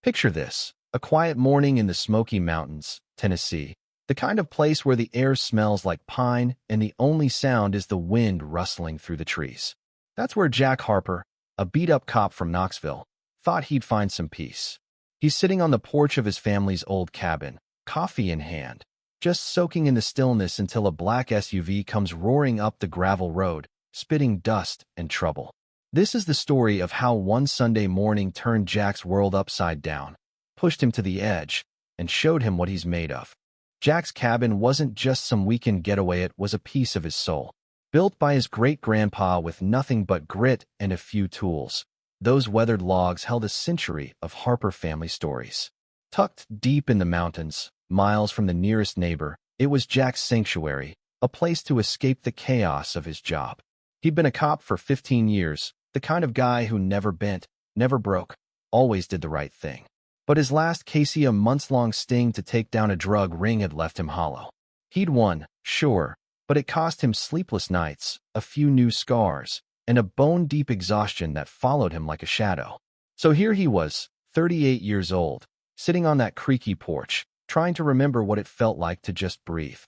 Picture this, a quiet morning in the Smoky Mountains, Tennessee, the kind of place where the air smells like pine and the only sound is the wind rustling through the trees. That's where Jack Harper, a beat-up cop from Knoxville, thought he'd find some peace. He's sitting on the porch of his family's old cabin, coffee in hand, just soaking in the stillness until a black SUV comes roaring up the gravel road, spitting dust and trouble. This is the story of how one Sunday morning turned Jack's world upside down, pushed him to the edge, and showed him what he's made of. Jack's cabin wasn't just some weekend getaway, it was a piece of his soul. Built by his great-grandpa with nothing but grit and a few tools, those weathered logs held a century of Harper family stories. Tucked deep in the mountains, miles from the nearest neighbor, it was Jack's sanctuary, a place to escape the chaos of his job. He'd been a cop for 15 years, the kind of guy who never bent, never broke, always did the right thing. But his last case, a months-long sting to take down a drug ring, had left him hollow. He'd won, sure, but it cost him sleepless nights, a few new scars, and a bone-deep exhaustion that followed him like a shadow. So here he was, 38 years old, sitting on that creaky porch, trying to remember what it felt like to just breathe.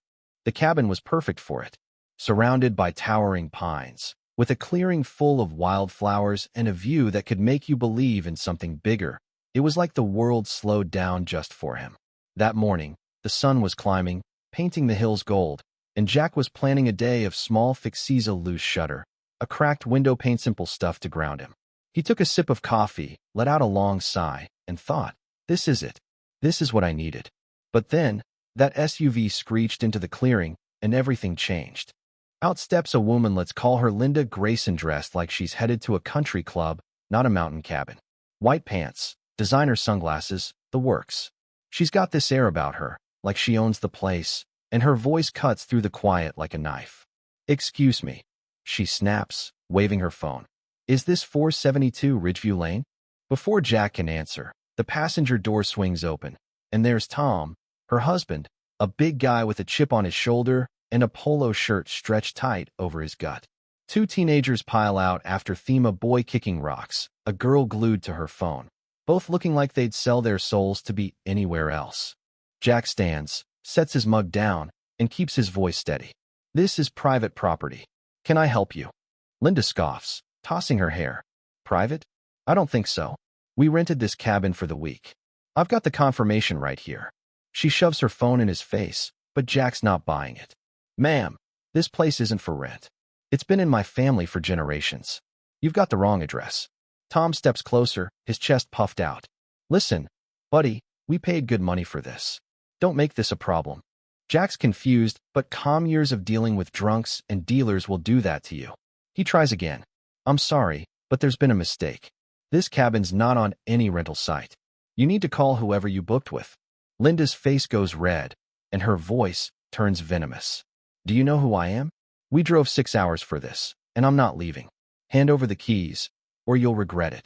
The cabin was perfect for it, surrounded by towering pines, with a clearing full of wildflowers and a view that could make you believe in something bigger. It was like the world slowed down just for him. That morning, the sun was climbing, painting the hills gold, and Jack was planning a day of small fixes, a loose shutter, a cracked window pane, simple stuff to ground him. He took a sip of coffee, let out a long sigh, and thought, this is it. This is what I needed. But then, that SUV screeched into the clearing, and everything changed. Out steps a woman, let's call her Linda Grayson, dressed like she's headed to a country club, not a mountain cabin. White pants, designer sunglasses, the works. She's got this air about her, like she owns the place, and her voice cuts through the quiet like a knife. Excuse me, she snaps, waving her phone. Is this 472 Ridgeview Lane? Before Jack can answer, the passenger door swings open, and there's Tom, her husband, a big guy with a chip on his shoulder and a polo shirt stretched tight over his gut. Two teenagers pile out after them, a boy kicking rocks, a girl glued to her phone, both looking like they'd sell their souls to be anywhere else. Jack stands, sets his mug down, and keeps his voice steady. This is private property. Can I help you? Linda scoffs, tossing her hair. Private? I don't think so. We rented this cabin for the week. I've got the confirmation right here. She shoves her phone in his face, but Jack's not buying it. Ma'am, this place isn't for rent. It's been in my family for generations. You've got the wrong address. Tom steps closer, his chest puffed out. Listen, buddy, we paid good money for this. Don't make this a problem. Jack's confused, but calm. Years of dealing with drunks and dealers will do that to you. He tries again. I'm sorry, but there's been a mistake. This cabin's not on any rental site. You need to call whoever you booked with. Linda's face goes red, and her voice turns venomous. Do you know who I am? We drove 6 hours for this, and I'm not leaving. Hand over the keys, or you'll regret it.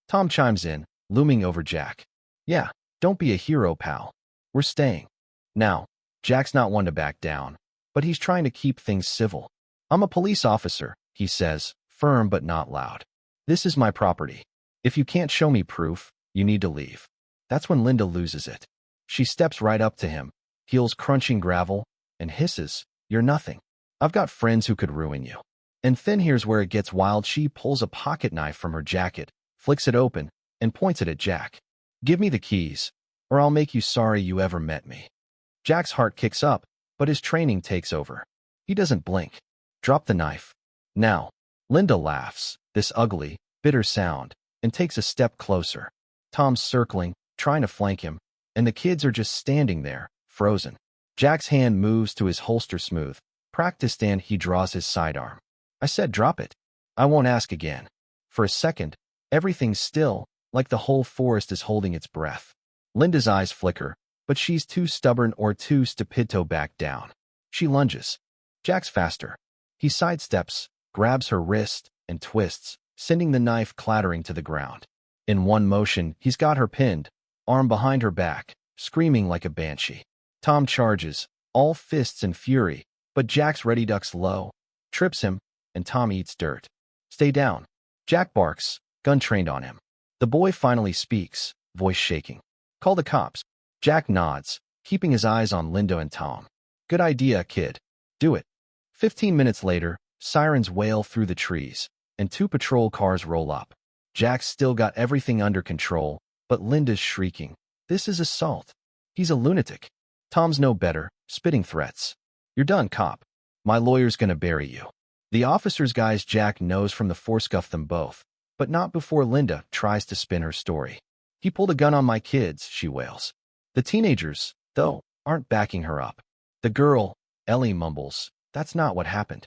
Tom chimes in, looming over Jack. Yeah, don't be a hero, pal. We're staying. Now, Jack's not one to back down, but he's trying to keep things civil. I'm a police officer, he says, firm but not loud. This is my property. If you can't show me proof, you need to leave. That's when Linda loses it. She steps right up to him, heels crunching gravel, and hisses, You're nothing. I've got friends who could ruin you. And then here's where it gets wild. She pulls a pocket knife from her jacket, flicks it open, and points it at Jack. Give me the keys, or I'll make you sorry you ever met me. Jack's heart kicks up, but his training takes over. He doesn't blink. Drop the knife. Now. Linda laughs, this ugly, bitter sound, and takes a step closer. Tom's circling, trying to flank him, and the kids are just standing there, frozen. Jack's hand moves to his holster, smooth, practiced, and he draws his sidearm. I said drop it. I won't ask again. For a second, everything's still, like the whole forest is holding its breath. Linda's eyes flicker, but she's too stubborn or too stupid to back down. She lunges. Jack's faster. He sidesteps, grabs her wrist, and twists, sending the knife clattering to the ground. In one motion, he's got her pinned, arm behind her back, screaming like a banshee. Tom charges, all fists and fury, but Jack's ready ducks low, trips him, and Tom eats dirt. Stay down. Jack barks, gun trained on him. The boy finally speaks, voice shaking. Call the cops. Jack nods, keeping his eyes on Linda and Tom. Good idea, kid. Do it. 15 minutes later, sirens wail through the trees, and 2 patrol cars roll up. Jack's still got everything under control, but Linda's shrieking. This is assault. He's a lunatic. Tom's no better, spitting threats. You're done, cop. My lawyer's gonna bury you. The officer's guys Jack knows from the force scuff them both, but not before Linda tries to spin her story. He pulled a gun on my kids, she wails. The teenagers, though, aren't backing her up. The girl, Ellie, mumbles, that's not what happened.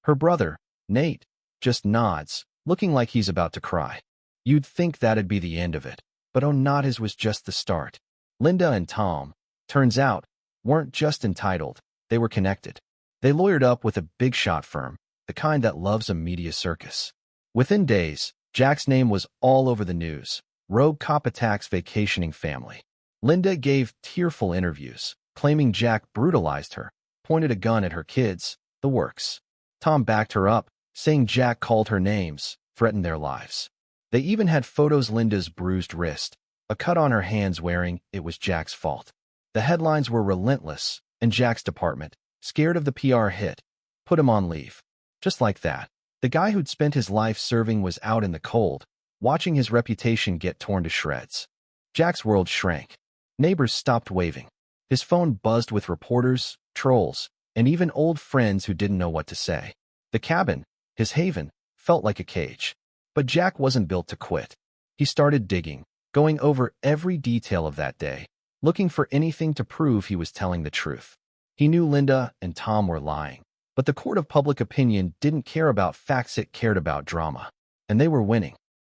Her brother, Nate, just nods, looking like he's about to cry. You'd think that'd be the end of it, but oh, not his was just the start. Linda and Tom, turns out, weren't just entitled, they were connected. They lawyered up with a big shot firm, the kind that loves a media circus. Within days, Jack's name was all over the news. Rogue cop attacks vacationing family. Linda gave tearful interviews, claiming Jack brutalized her, pointed a gun at her kids, the works. Tom backed her up, saying Jack called her names, threatened their lives. They even had photos Linda's bruised wrist, a cut on her hands wearing it was Jack's fault. The headlines were relentless, and Jack's department, scared of the PR hit, put him on leave. Just like that, the guy who'd spent his life serving was out in the cold, watching his reputation get torn to shreds. Jack's world shrank. Neighbors stopped waving. His phone buzzed with reporters, trolls, and even old friends who didn't know what to say. The cabin, his haven, felt like a cage. But Jack wasn't built to quit. He started digging, going over every detail of that day, looking for anything to prove he was telling the truth. He knew Linda and Tom were lying, but the court of public opinion didn't care about facts, it cared about drama. And they were winning.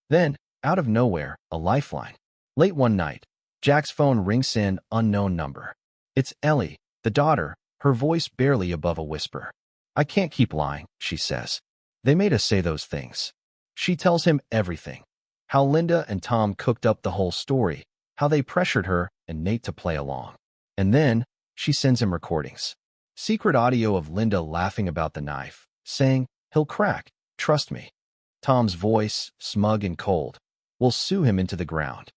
Then, out of nowhere, a lifeline. Late one night, Jack's phone rings in, unknown number. It's Ellie, the daughter, her voice barely above a whisper. I can't keep lying, she says. They made us say those things. She tells him everything. How Linda and Tom cooked up the whole story, how they pressured her and Nate to play along. And then, she sends him recordings. Secret audio of Linda laughing about the knife, saying, he'll crack, trust me. Tom's voice, smug and cold. We'll sue him into the ground.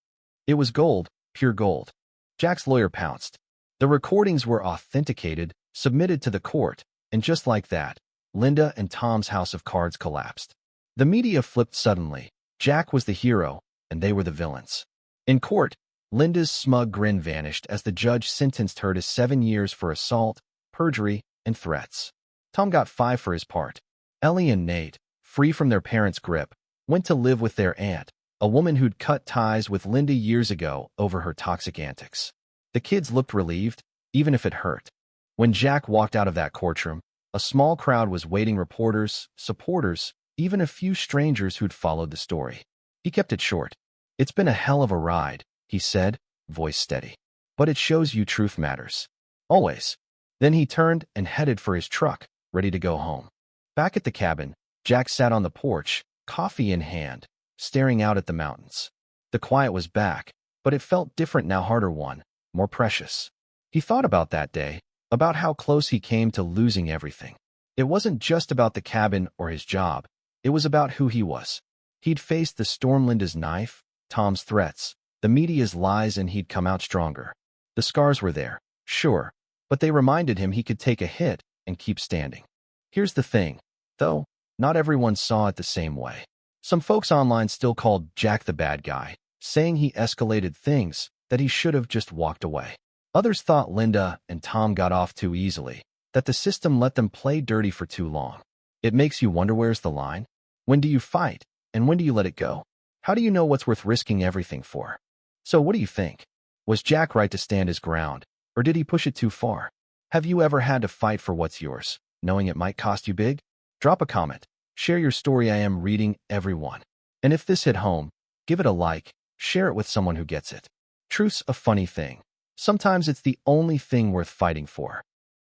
It was gold, pure gold. Jack's lawyer pounced. The recordings were authenticated, submitted to the court, and just like that, Linda and Tom's house of cards collapsed. The media flipped suddenly. Jack was the hero, and they were the villains. In court, Linda's smug grin vanished as the judge sentenced her to 7 years for assault, perjury, and threats. Tom got 5 for his part. Ellie and Nate, free from their parents' grip, went to live with their aunt, a woman who'd cut ties with Linda years ago over her toxic antics. The kids looked relieved, even if it hurt. When Jack walked out of that courtroom, a small crowd was waiting, reporters, supporters, even a few strangers who'd followed the story. He kept it short. It's been a hell of a ride, he said, voice steady. But it shows you truth matters. Always. Then he turned and headed for his truck, ready to go home. Back at the cabin, Jack sat on the porch, coffee in hand, staring out at the mountains. The quiet was back, but it felt different now, harder won, more precious. He thought about that day, about how close he came to losing everything. It wasn't just about the cabin or his job. It was about who he was. He'd faced the storm, Linda's knife, Tom's threats, the media's lies, and he'd come out stronger. The scars were there, sure, but they reminded him he could take a hit and keep standing. Here's the thing, though, not everyone saw it the same way. Some folks online still called Jack the bad guy, saying he escalated things, that he should have just walked away. Others thought Linda and Tom got off too easily, that the system let them play dirty for too long. It makes you wonder, where's the line? When do you fight, and when do you let it go? How do you know what's worth risking everything for? So what do you think? Was Jack right to stand his ground, or did he push it too far? Have you ever had to fight for what's yours, knowing it might cost you big? Drop a comment. Share your story. I am reading everyone. And if this hit home, give it a like, share it with someone who gets it. Truth's a funny thing. Sometimes it's the only thing worth fighting for.